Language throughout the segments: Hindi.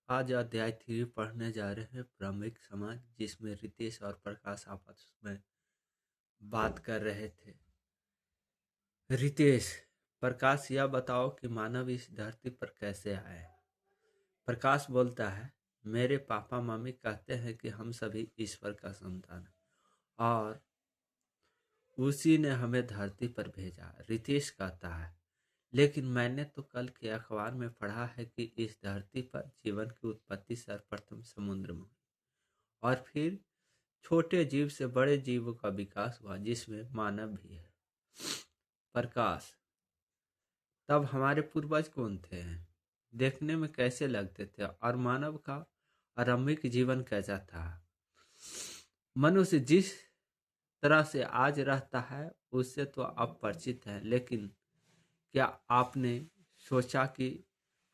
आज अध्याय 3 पढ़ने जा रहे हैं क्रमिक समाज, जिसमें रितेश और प्रकाश आपस में बात कर रहे थे। रितेश, प्रकाश, यह बताओ कि मानव इस धरती पर कैसे आए। प्रकाश बोलता है, मेरे पापा मम्मी कहते हैं कि हम सभी ईश्वर का संतान हैं और उसी ने हमें धरती पर भेजा। रितेश कहता है, लेकिन मैंने तो कल के अखबार में पढ़ा है कि इस धरती पर जीवन की उत्पत्ति सर्वप्रथम समुद्र में हुई और फिर छोटे जीव से बड़े जीव का विकास हुआ, जिसमें मानव भी है। प्रकाश, तब हमारे पूर्वज कौन थे? देखने में कैसे लगते थे और मानव का आरंभिक जीवन कैसा था? मनुष्य जिस तरह से आज रहता है उससे तो आप परिचित हैं, लेकिन क्या आपने सोचा कि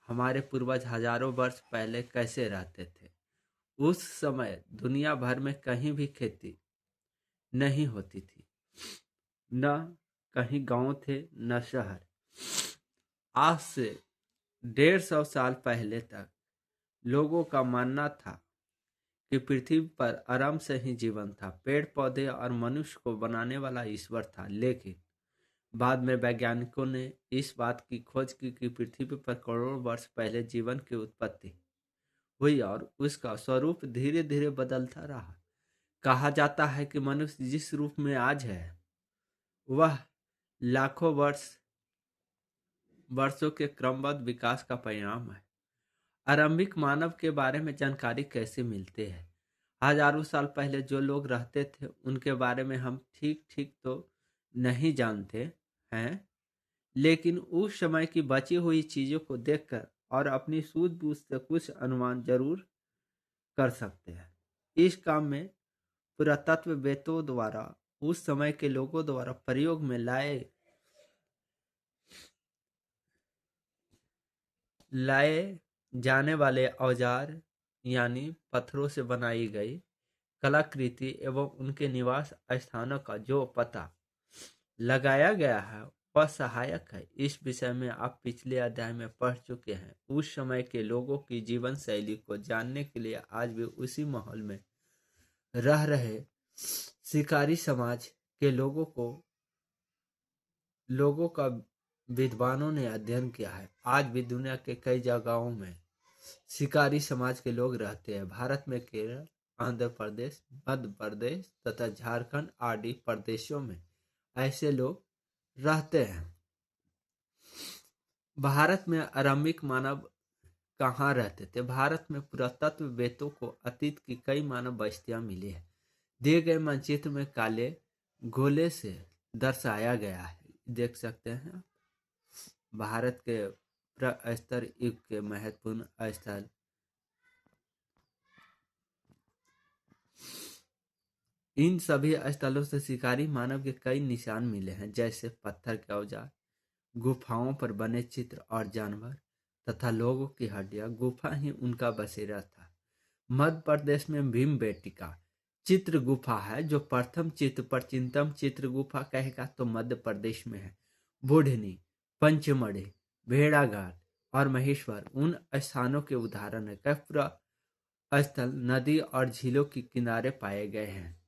हमारे पूर्वज हजारों वर्ष पहले कैसे रहते थे? उस समय दुनिया भर में कहीं भी खेती नहीं होती थी, न कहीं गांव थे न शहर। आज से 150 साल पहले तक लोगों का मानना था कि पृथ्वी पर आराम से ही जीवन था, पेड़ पौधे और मनुष्य को बनाने वाला ईश्वर था। लेकिन बाद में वैज्ञानिकों ने इस बात की खोज की कि पृथ्वी पर करोड़ों वर्ष पहले जीवन की उत्पत्ति हुई और उसका स्वरूप धीरे धीरे बदलता रहा। कहा जाता है कि मनुष्य जिस रूप में आज है वह लाखों वर्षों के क्रमबद्ध विकास का परिणाम है। आरंभिक मानव के बारे में जानकारी कैसे मिलती है? हजारों साल पहले जो लोग रहते थे उनके बारे में हम ठीक ठीक तो नहीं जानते हैं, लेकिन उस समय की बची हुई चीजों को देखकर और अपनी सूझबूझ से कुछ अनुमान जरूर कर सकते हैं। इस काम में पुरातत्ववेत्ताओं द्वारा उस समय के लोगों द्वारा प्रयोग में लाए जाने वाले औजार यानी पत्थरों से बनाई गई कलाकृति एवं उनके निवास स्थानों का जो पता लगाया गया है वह सहायक है। इस विषय में आप पिछले अध्याय में पढ़ चुके हैं। उस समय के लोगों की जीवन शैली को जानने के लिए आज भी उसी माहौल में रह रहे शिकारी समाज के लोगों का विद्वानों ने अध्ययन किया है। आज भी दुनिया के कई जगहों में शिकारी समाज के लोग रहते हैं। भारत में केरल, आंध्र प्रदेश, मध्य प्रदेश तथा झारखंड आदि प्रदेशों में ऐसे लोग रहते हैं। भारत में आरंभिक मानव कहाँ रहते थे? भारत में पुरातत्ववेत्ताओं को अतीत की कई मानव बस्तियां मिली है। दिए गए मानचित्र में काले गोले से दर्शाया गया है, देख सकते हैं। भारत के प्रस्तर युग के महत्वपूर्ण स्थल इन सभी स्थलों से शिकारी मानव के कई निशान मिले हैं, जैसे पत्थर के औजार, गुफाओं पर बने चित्र और जानवर तथा लोगों की हड्डियां। गुफा ही उनका बसेरा था। मध्य प्रदेश में भीमबेटका चित्र गुफा है, जो प्रथम चित्र पर चिंतम चित्र गुफा कहेगा तो मध्य प्रदेश में है। बूढ़नी, पंचमढ़ी, भेड़ाघाट और महेश्वर उन स्थानों के उदाहरण है। कई पूरा स्थल नदी और झीलों के किनारे पाए गए हैं।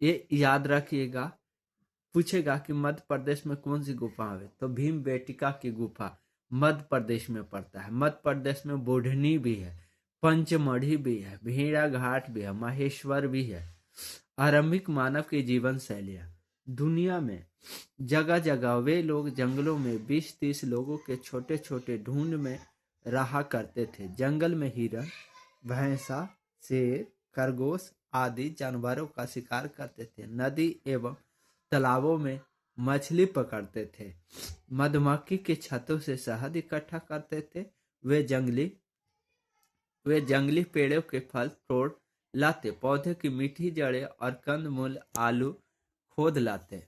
ये याद रखिएगा, पूछेगा कि मध्य प्रदेश में कौन सी गुफा है तो भीमबेटका की गुफा मध्य प्रदेश में पड़ता है। मध्य प्रदेश में बूढ़नी भी है, पंचमढ़ी भी है, भेड़ाघाट भी है, महेश्वर भी है। आरंभिक मानव की जीवन शैलियाँ दुनिया में जगह जगह वे लोग जंगलों में 20-30 लोगों के छोटे छोटे झुंड में रहा करते थे। जंगल में हिरण, भैंसा, शेर, खरगोश आदि जानवरों का शिकार करते थे। नदी एवं तालाबों में मछली पकड़ते थे। मधुमक्खी के छत्तों से शहद इकट्ठा करते थे। वे जंगली पेड़ों के फल तोड़ लाते, पौधे की मीठी जड़ें और कंदमूल आलू खोद लाते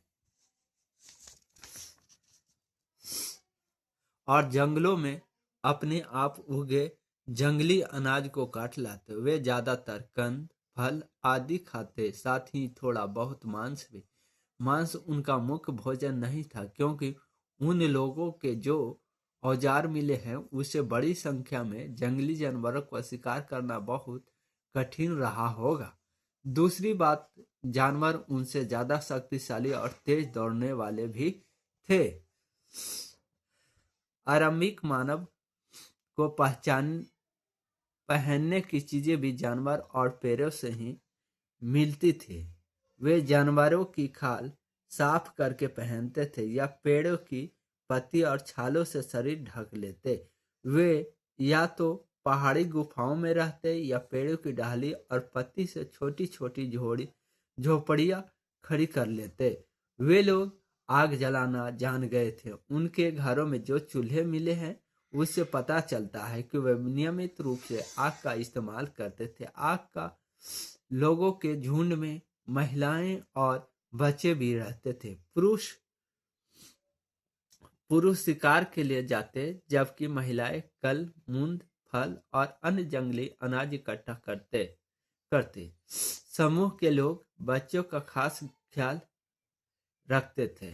और जंगलों में अपने आप उगे जंगली अनाज को काट लाते। वे ज्यादातर कंद, फल आदि खाते, साथ ही थोड़ा बहुत मांस भी। मांस उनका मुख्य भोजन नहीं था, क्योंकि उन लोगों के जो औजार मिले हैं उससे बड़ी संख्या में जंगली जानवरों को शिकार करना बहुत कठिन रहा होगा। दूसरी बात, जानवर उनसे ज्यादा शक्तिशाली और तेज दौड़ने वाले भी थे। आरंभिक मानव को पहनने की चीजें भी जानवर और पेड़ों से ही मिलती थी। वे जानवरों की खाल साफ करके पहनते थे या पेड़ों की पत्ती और छालों से शरीर ढक लेते। वे या तो पहाड़ी गुफाओं में रहते या पेड़ों की डाली और पत्ती से छोटी छोटी झोपड़ियां खड़ी कर लेते। वे लोग आग जलाना जान गए थे। उनके घरों में जो चूल्हे मिले हैं उससे पता चलता है कि वे नियमित रूप से आग का इस्तेमाल करते थे। आग का लोगों के झुंड में महिलाएं और बच्चे भी रहते थे। पुरुष शिकार के लिए जाते जबकि महिलाएं कल, मूंद, फल और अन्य जंगली अनाज इकट्ठा करते। समूह के लोग बच्चों का खास ख्याल रखते थे।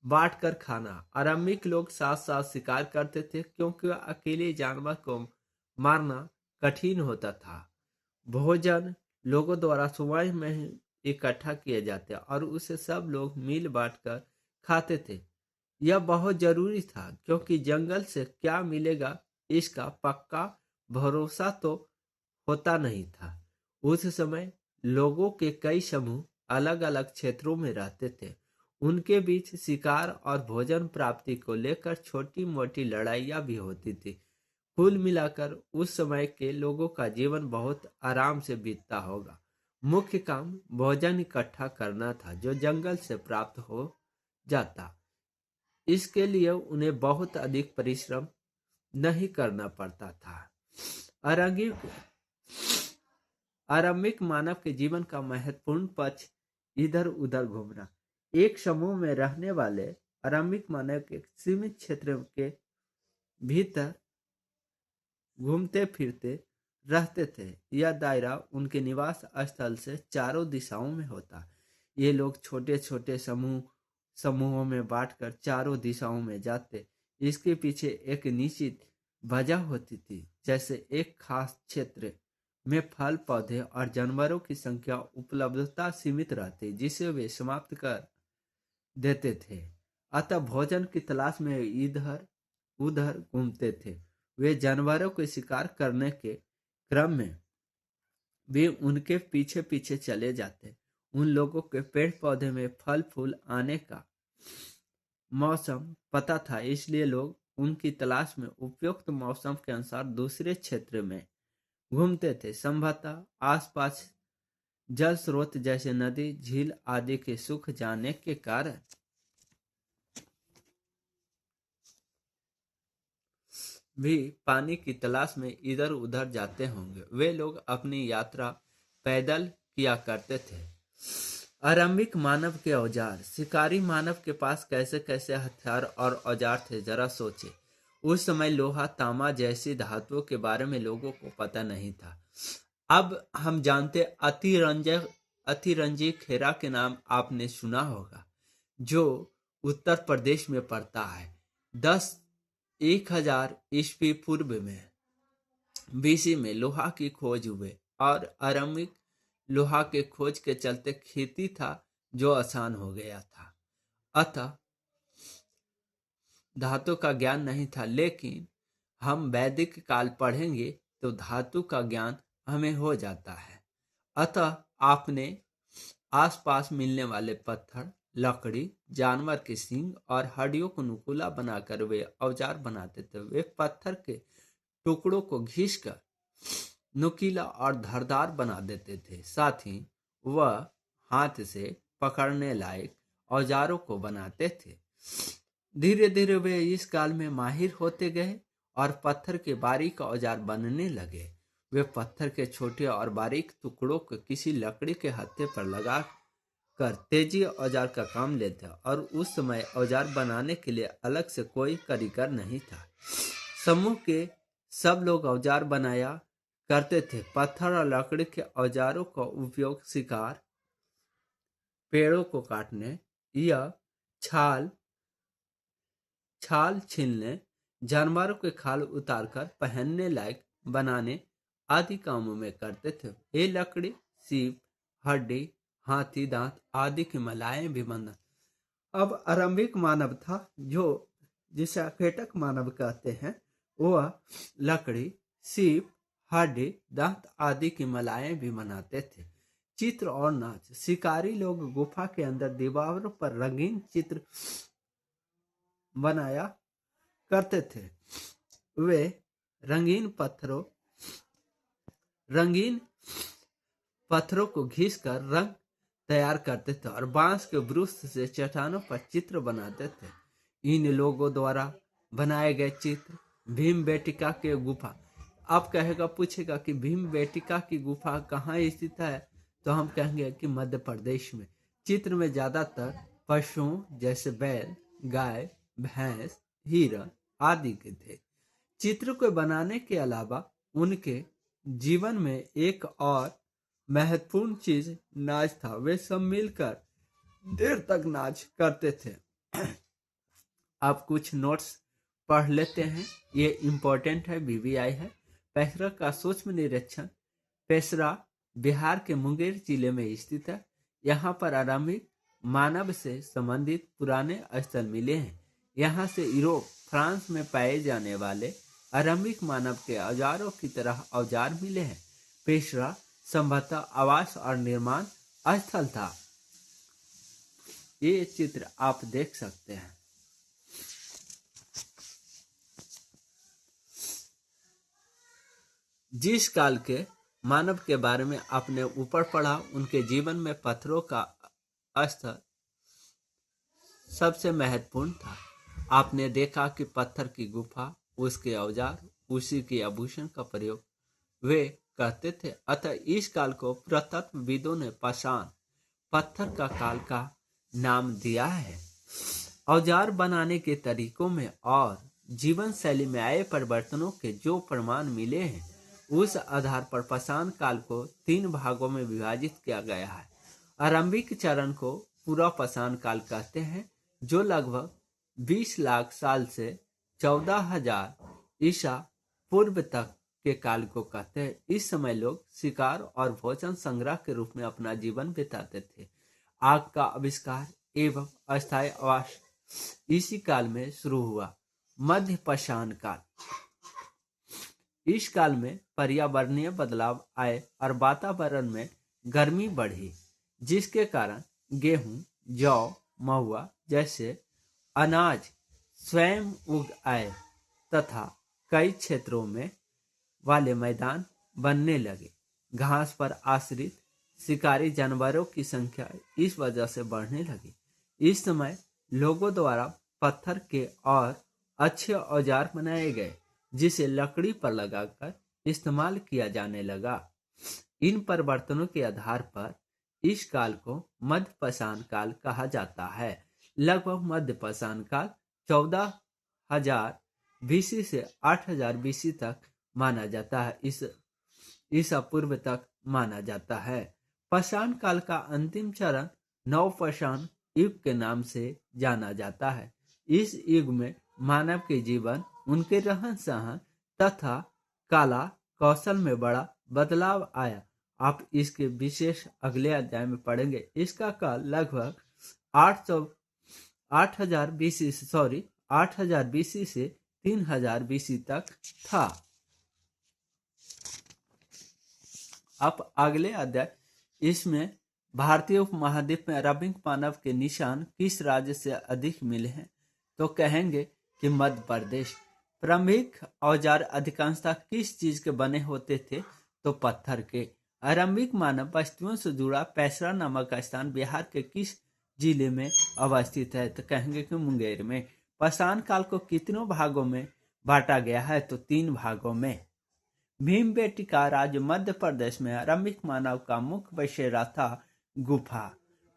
बांट कर खाना, आरंभिक लोग साथ साथ शिकार करते थे क्योंकि अकेले जानवर को मारना कठिन होता था। भोजन लोगों द्वारा सुबह में ही इकट्ठा किए जाते और उसे सब लोग मिल बांट कर खाते थे। यह बहुत जरूरी था क्योंकि जंगल से क्या मिलेगा इसका पक्का भरोसा तो होता नहीं था। उस समय लोगों के कई समूह अलग अलग क्षेत्रों में रहते थे। उनके बीच शिकार और भोजन प्राप्ति को लेकर छोटी मोटी लड़ाइयाँ भी होती थी। कुल मिलाकर उस समय के लोगों का जीवन बहुत आराम से बीतता होगा। मुख्य काम भोजन इकट्ठा करना था जो जंगल से प्राप्त हो जाता। इसके लिए उन्हें बहुत अधिक परिश्रम नहीं करना पड़ता था। आरंभिक आरंभिक मानव के जीवन का महत्वपूर्ण पक्ष इधर उधर घूमना। एक समूह में रहने वाले आरंभिक मानव के सीमित क्षेत्र के भीतर घूमते फिरते रहते थे। यह दायरा उनके निवास स्थल से चारों दिशाओं में होता। ये लोग छोटे छोटे समूहों में बांटकर चारों दिशाओं में जाते। इसके पीछे एक निश्चित वजह होती थी, जैसे एक खास क्षेत्र में फल, पौधे और जानवरों की संख्या उपलब्धता सीमित रहती जिसे वे समाप्त कर देते थे। अतः भोजन की तलाश में इधर उधर घूमते थे। वे जानवरों को शिकार करने के क्रम में वे उनके पीछे पीछे चले जाते। उन लोगों के पेड़ पौधे में फल फूल आने का मौसम पता था, इसलिए लोग उनकी तलाश में उपयुक्त मौसम के अनुसार दूसरे क्षेत्र में घूमते थे। संभवतः आसपास जल स्रोत जैसे नदी, झील आदि के सूख जाने के कारण भी पानी की तलाश में इधर उधर जाते होंगे। वे लोग अपनी यात्रा पैदल किया करते थे। आरंभिक मानव के औजार, शिकारी मानव के पास कैसे कैसे हथियार और औजार थे जरा सोचे। उस समय लोहा, तांबा जैसी धातुओं के बारे में लोगों को पता नहीं था। अब हम जानते अतिरंजी खेरा के नाम आपने सुना होगा, जो उत्तर प्रदेश में पड़ता है। 1000 ईस्वी पूर्व में बीसी में लोहा की खोज हुए और आरंभिक लोहा के खोज के चलते खेती था जो आसान हो गया था। अतः धातु का ज्ञान नहीं था, लेकिन हम वैदिक काल पढ़ेंगे तो धातु का ज्ञान हमें हो जाता है। अतः आपने आसपास मिलने वाले पत्थर, लकड़ी, जानवर के सींग और हड्डियों को नुकीला बनाकर वे औजार बनाते थे। वे पत्थर के टुकड़ों को घिसकर नुकीला और धारदार बना देते थे। साथ ही वह हाथ से पकड़ने लायक औजारों को बनाते थे। धीरे धीरे वे इस काल में माहिर होते गए और पत्थर के बारीक औजार बनने लगे। वे पत्थर के छोटे और बारीक टुकड़ों को किसी लकड़ी के हत्थे पर लगा कर तेजी औजार का काम लेते और उस समय औजार बनाने के लिए अलग से कोई कारीगर नहीं था। समूह के सब लोग औजार बनाया करते थे। पत्थर और लकड़ी के औजारों का उपयोग शिकार, पेड़ों को काटने या छाल छाल छीलने, जानवरों के खाल उतारकर पहनने लायक बनाने आदि कामों में करते थे। ये लकड़ी, सीप, हड्डी, हाथी दांत आदि की मलाएं भी बना। अब आरंभिक मानव था जो जिसे अकेटक मानव कहते हैं, वह लकड़ी, सीप, हड्डी दांत आदि की मलाएं भी बनाते थे। चित्र और नाच, शिकारी लोग गुफा के अंदर दीवारों पर रंगीन चित्र बनाया करते थे। वे रंगीन पत्थरों को घिसकर रंग तैयार करते थे और बांस के ब्रुश से चट्टानों पर चित्र बनाते थे। इन लोगों द्वारा बनाए गए चित्र भीमबेटका के गुफा। आप पूछेगा कि भीमबेटका की गुफा कहाँ स्थित है, तो हम कहेंगे कि मध्य प्रदेश में। चित्र में ज्यादातर पशुओं जैसे बैल, गाय, भैंस, हिरण आदि के थे। चित्र को बनाने के अलावा उनके जीवन में एक और महत्वपूर्ण चीज नाच था। वे सब मिलकर देर तक नाच करते थे। आप कुछ नोट्स पढ़ लेते हैं, ये इम्पोर्टेंट है, बीबीआई है। पेशरा का सूक्ष्म निरीक्षण। पेशरा बिहार के मुंगेर जिले में स्थित है। यहाँ पर आरंभिक मानव से संबंधित पुराने स्थल मिले हैं। यहाँ से यूरोप, फ्रांस में पाए जाने वाले आरंभिक मानव के औजारों की तरह औजार मिले हैं। पेशरा संभवतः आवास और निर्माण स्थल था। ये चित्र आप देख सकते हैं। जिस काल के मानव के बारे में आपने ऊपर पढ़ा, उनके जीवन में पत्थरों का स्तर सबसे महत्वपूर्ण था। आपने देखा कि पत्थर की गुफा, उसके औजार, उसी के आभूषण का प्रयोग वे कहते थे। अतः इस काल को पुरातत्वविदों ने पाषाण पत्थर का काल का नाम दिया है। औजार बनाने के तरीकों में और जीवन शैली में आए परिवर्तनों के जो प्रमाण मिले हैं, उस आधार पर पाषाण काल को 3 भागों में विभाजित किया गया है। आरंभिक चरण को पूरा पाषाण काल कहते हैं, जो लगभग 20 लाख साल से 14,000 ईसा पूर्व तक के काल को कहते हैं। इस समय लोग शिकार और भोजन संग्रह के रूप में अपना जीवन बिताते थे। आग का आविष्कार एवं अस्थायी आवास इसी काल में शुरू हुआ। मध्य पाषाण काल। इस काल में पर्यावरणीय बदलाव आए और वातावरण में गर्मी बढ़ी, जिसके कारण गेहूं, जौ, महुआ जैसे अनाज स्वयं उग आए तथा कई क्षेत्रों में वाले मैदान बनने लगे। घास पर आश्रित शिकारी जानवरों की संख्या इस वजह से बढ़ने लगी। इस समय लोगों द्वारा पत्थर के और अच्छे औजार बनाए गए, जिसे लकड़ी पर लगाकर इस्तेमाल किया जाने लगा। इन परिवर्तनों के आधार पर इस काल को मध्य पाषाण काल कहा जाता है। लगभग मध्य पाषाण काल 14,000 बीसी से 8,000 बीसी तक माना जाता है। ईसा पूर्व तक माना जाता है। पाषाण काल का अंतिम चरण नवपाषाण युग के नाम से जाना जाता है। इस युग में मानव के जीवन, उनके रहन सहन तथा कला कौशल में बड़ा बदलाव आया। आप इसके विशेष अगले अध्याय में पढ़ेंगे। इसका काल लगभग 8,000 बीसी से 3,000 बीसी तक था। अब अगले अध्याय, इसमें भारतीय उपमहाद्वीप में आरंभिक मानव के निशान किस राज्य से अधिक मिले हैं, तो कहेंगे कि मध्य प्रदेश। प्रारंभिक औजार अधिकांशतः किस चीज के बने होते थे, तो पत्थर के। आरंभिक मानव वस्तुओं से जुड़ा पेशरा नामक स्थान बिहार के किस जिले में अवस्थित है, तो कहेंगे कि मुंगेर में। पाषाण काल को कितनों भागों में बांटा गया है, तो 3 भागों में। भीमबेटका राज्य मध्य प्रदेश में आरंभिक मानव का मुख्य बसेरा था गुफा।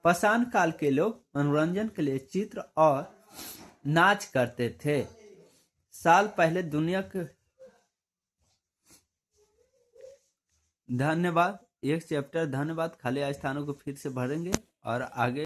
पाषाण काल के लोग मनोरंजन के लिए चित्र और नाच करते थे। साल पहले दुनिया के धन्यवाद। एक चैप्टर धन्यवाद खाली स्थानों को फिर से भरेंगे और आगे